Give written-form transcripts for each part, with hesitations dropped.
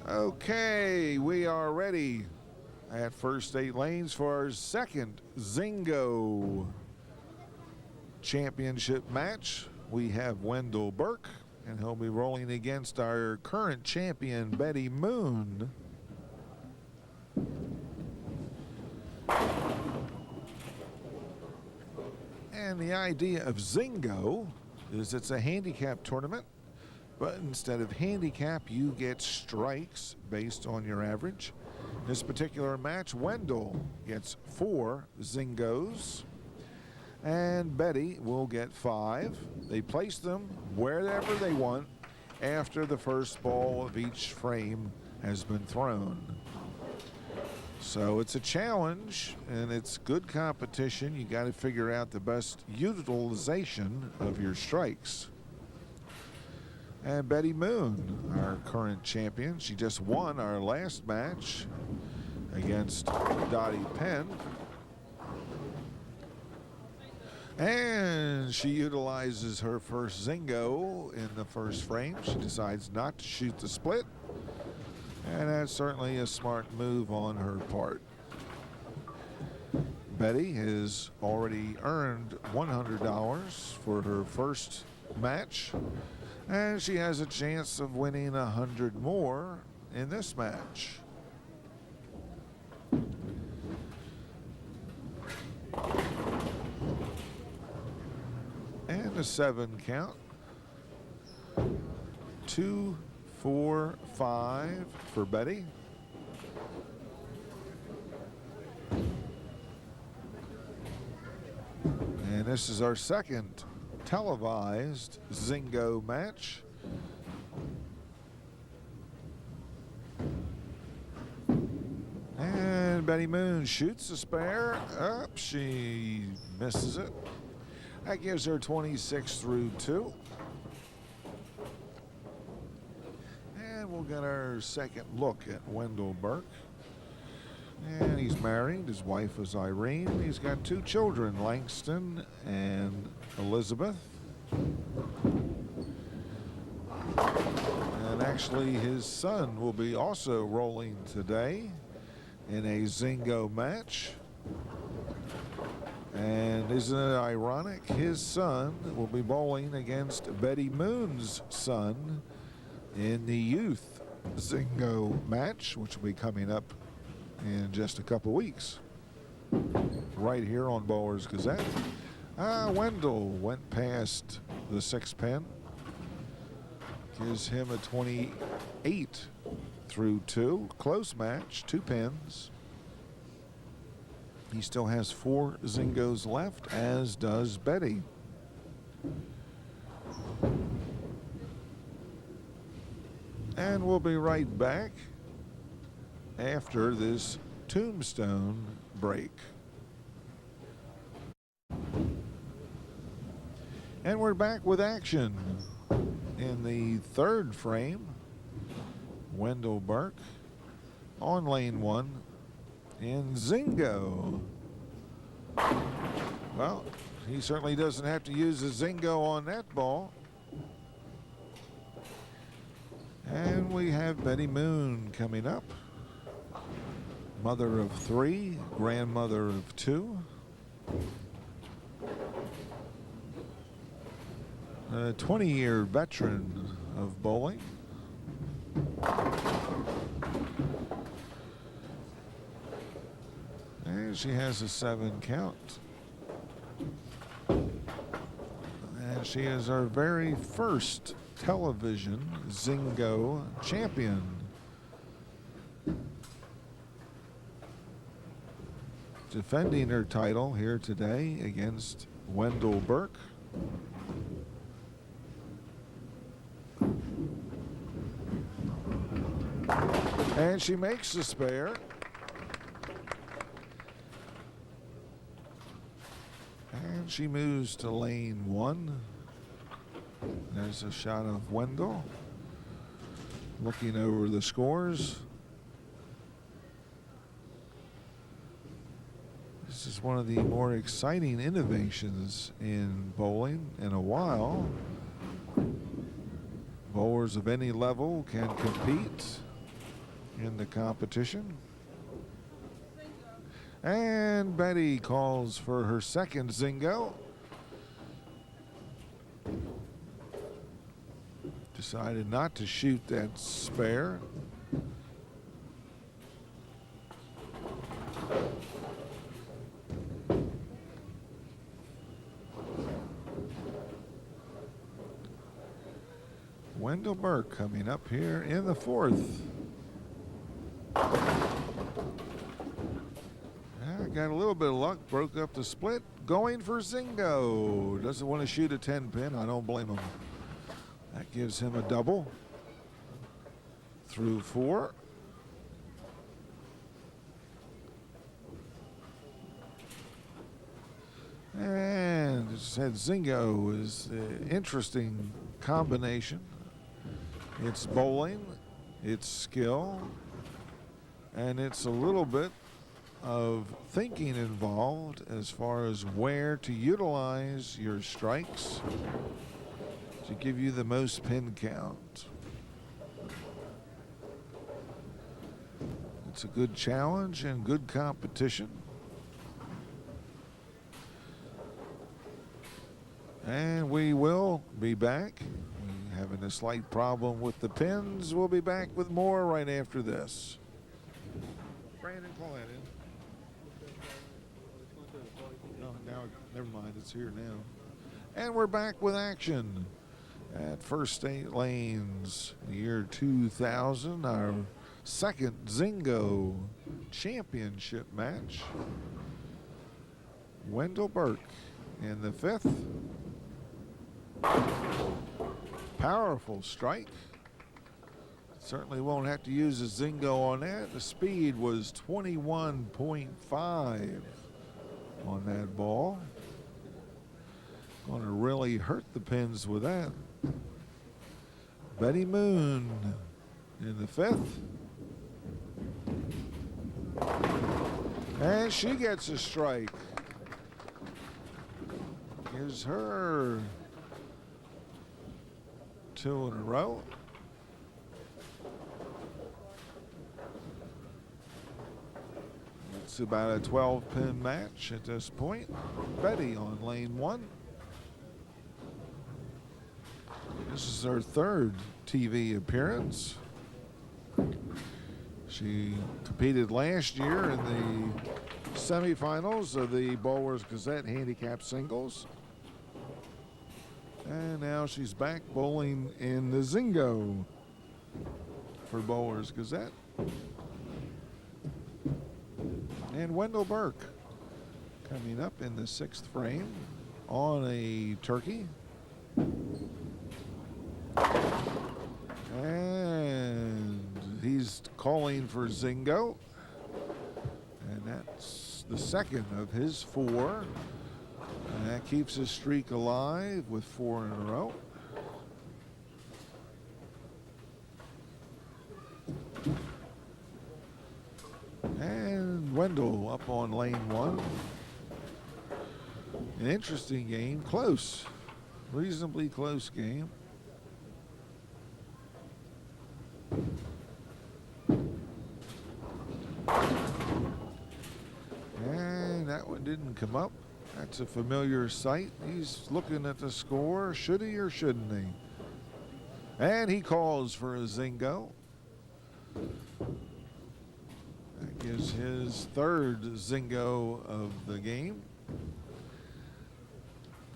Okay, we are ready at first 8 lanes for our second Zingo championship match. We have Wendell Burke, and he'll be rolling against our current champion, Betty Moon. And the idea of Zingo is it's a handicap tournament, but instead of handicap, you get strikes based on your average. This particular match, Wendell gets 4 Zingos, and Betty will get 5. They place them wherever they want after the first ball of each frame has been thrown. So it's a challenge, and it's good competition. You got to figure out the best utilization of your strikes. And Betty Moon, our current champion, she just won our last match against Dottie Penn. And she utilizes her first Zingo in the first frame. She decides not to shoot the split. And that's certainly a smart move on her part. Betty has already earned $100 for her first match, and she has a chance of winning 100 more in this match. And a 7 count. 2, 4, 5 for Betty. And this is our second televised Zingo match. And Betty Moon shoots the spare. Up, she misses it. That gives her 26 through 2. And we'll get our second look at Wendell Burke. And he's married. His wife is Irene. He's got 2 children, Langston and Elizabeth. And actually his son will be also rolling today in a Zingo match. And isn't it ironic? His son will be bowling against Betty Moon's son in the youth Zingo match, which will be coming up in just a couple weeks right here on Bowler's Gazette. Wendell went past the 6 pin. Gives him a 28 through 2. Close match, 2 pins. He still has 4 Zingos left, as does Betty. And we'll be right back after this tombstone break. And we're back with action in the 3rd frame. Wendell Burke on lane 1 in Zingo. Well, he certainly doesn't have to use a Zingo on that ball. And we have Betty Moon coming up. Mother of 3, grandmother of 2. A 20-year veteran of bowling. And she has a 7 count. And she is our very first television Zingo champion. Defending her title here today against Wendell Burke. And she makes the spare. And she moves to lane 1. There's a shot of Wendell looking over the scores. This is one of the more exciting innovations in bowling in a while. Bowlers of any level can compete. in the competition. And Betty calls for her second Zingo. Decided not to shoot that spare. Wendell Burke coming up here in the fourth. Got a little bit of luck, broke up the split, going for Zingo. Doesn't want to shoot a 10 pin, I don't blame him. That gives him a double through 4. And it said Zingo is an interesting combination. It's bowling, it's skill, and it's a little bit of thinking involved as far as where to utilize your strikes to give you the most pin count. It's a good challenge and good competition. And we will be back. We're having a slight problem with the pins. We'll be back with more right after this. Brandon, call that in. No, now, never mind, it's here now. And we're back with action at First State Lanes, the year 2000, our second Zingo championship match. Wendell Burke in the fifth. Powerful strike. Certainly won't have to use a Zingo on that. The speed was 21.5 on that ball. Going to really hurt the pins with that. Betty Moon in the fifth. And she gets a strike. Gives her 2 in a row. It's about a 12-pin match at this point. Betty on lane 1. This is her third TV appearance. She competed last year in the semifinals of the Bowlers Gazette Handicap Singles. And now she's back bowling in the Zingo for Bowlers Gazette. And Wendell Burke coming up in the 6th frame on a turkey. And he's calling for Zingo. And that's the second of his 4. And that keeps his streak alive with 4 in a row. And Wendell up on lane 1. An interesting game, close, reasonably close game. And that one didn't come up. That's a familiar sight. He's looking at the score. Should he or shouldn't he? And he calls for a Zingo. That gives his 3rd Zingo of the game.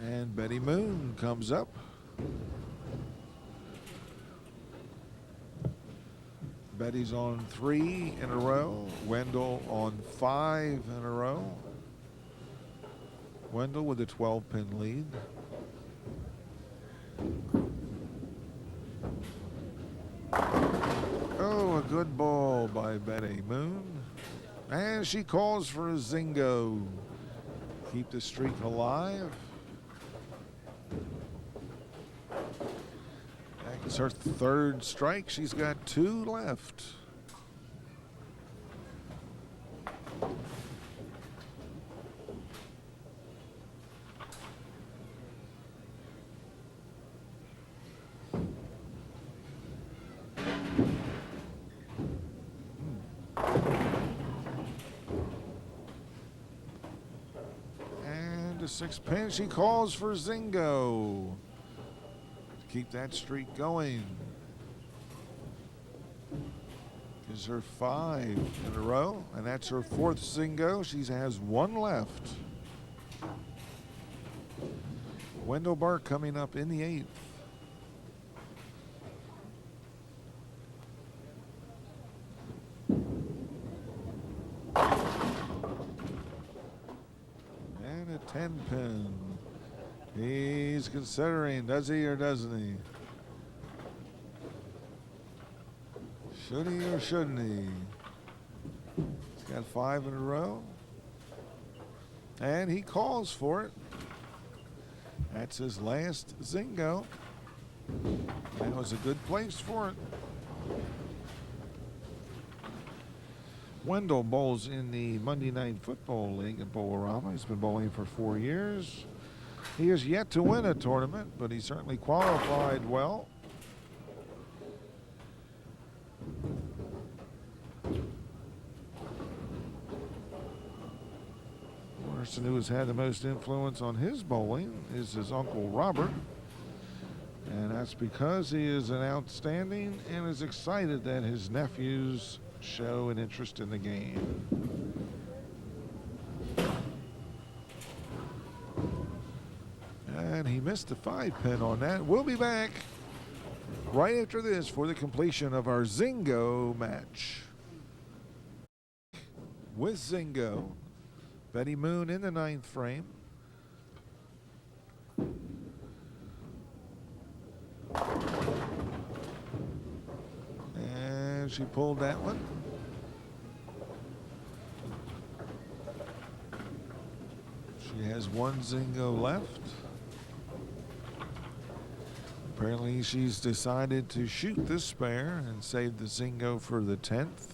And Betty Moon comes up. Betty's on 3 in a row. Wendell on 5 in a row. Wendell with a 12-pin lead. Oh, a good ball by Betty Moon. And she calls for a Zingo. Keep the streak alive. That's her 3rd strike. She's got 2 left. 6 pin. She calls for Zingo to keep that streak going. Gives her 5 in a row, and that's her 4th Zingo. She has 1 left. Wendell Burke coming up in the 8th. And a 10 pin. He's considering, does he or doesn't he? Should he or shouldn't he? He's got 5 in a row. And he calls for it. That's his last Zingo. That was a good place for it. Wendell bowls in the Monday Night Football League at Bowl-A-Rama. He's been bowling for 4 years. He has yet to win a tournament, but he certainly qualified well. The person who has had the most influence on his bowling is his uncle Robert, and that's because he is an outstanding and is excited that his nephews show an interest in the game. And he missed a 5 pin on that. We'll be back right after this for the completion of our Zingo match. With Zingo, Betty Moon in the 9th frame. And she pulled that one. She has 1 Zingo left. Apparently she's decided to shoot this spare and save the Zingo for the 10th.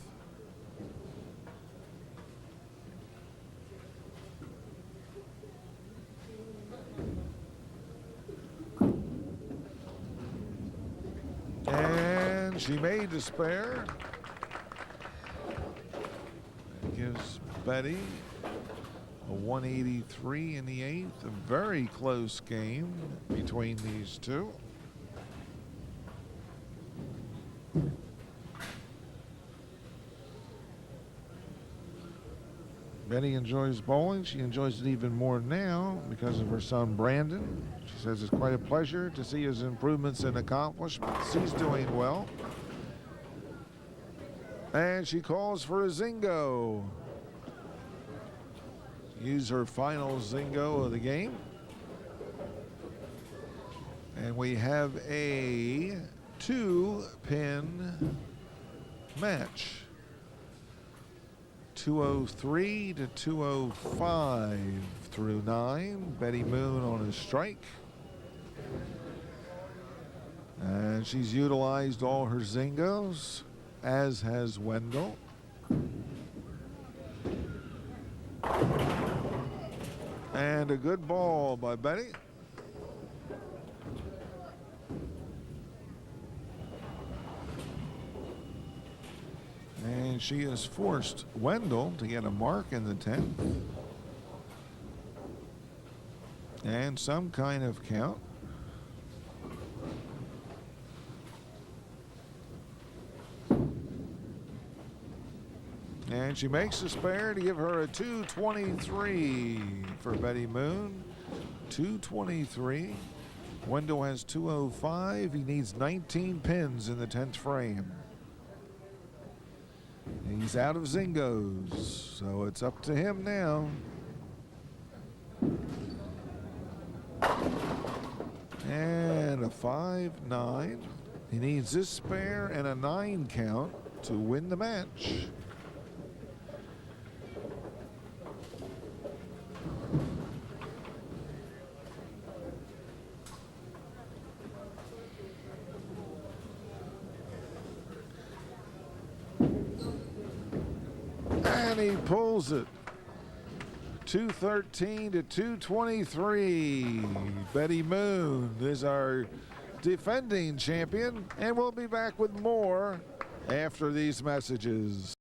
And she made the spare. That gives Betty a 183 in the 8th. A very close game between these two. Betty enjoys bowling. She enjoys it even more now because of her son Brandon. She says it's quite a pleasure to see his improvements and accomplishments. He's doing well. And she calls for a Zingo. Use her final Zingo of the game. And we have a 2-pin match. 203 to 205 through 9. Betty Moon on a strike. And she's utilized all her Zingos, as has Wendell. And a good ball by Betty. And she has forced Wendell to get a mark in the 10th. And some kind of count. And she makes a spare to give her a 223 for Betty Moon. 223. Wendell has 205. He needs 19 pins in the 10th frame. He's out of Zingos, so it's up to him now. And a 5-9. He needs this spare and a 9 count to win the match. And he pulls it. 213 to 223. Betty Moon is our defending champion, and we'll be back with more after these messages.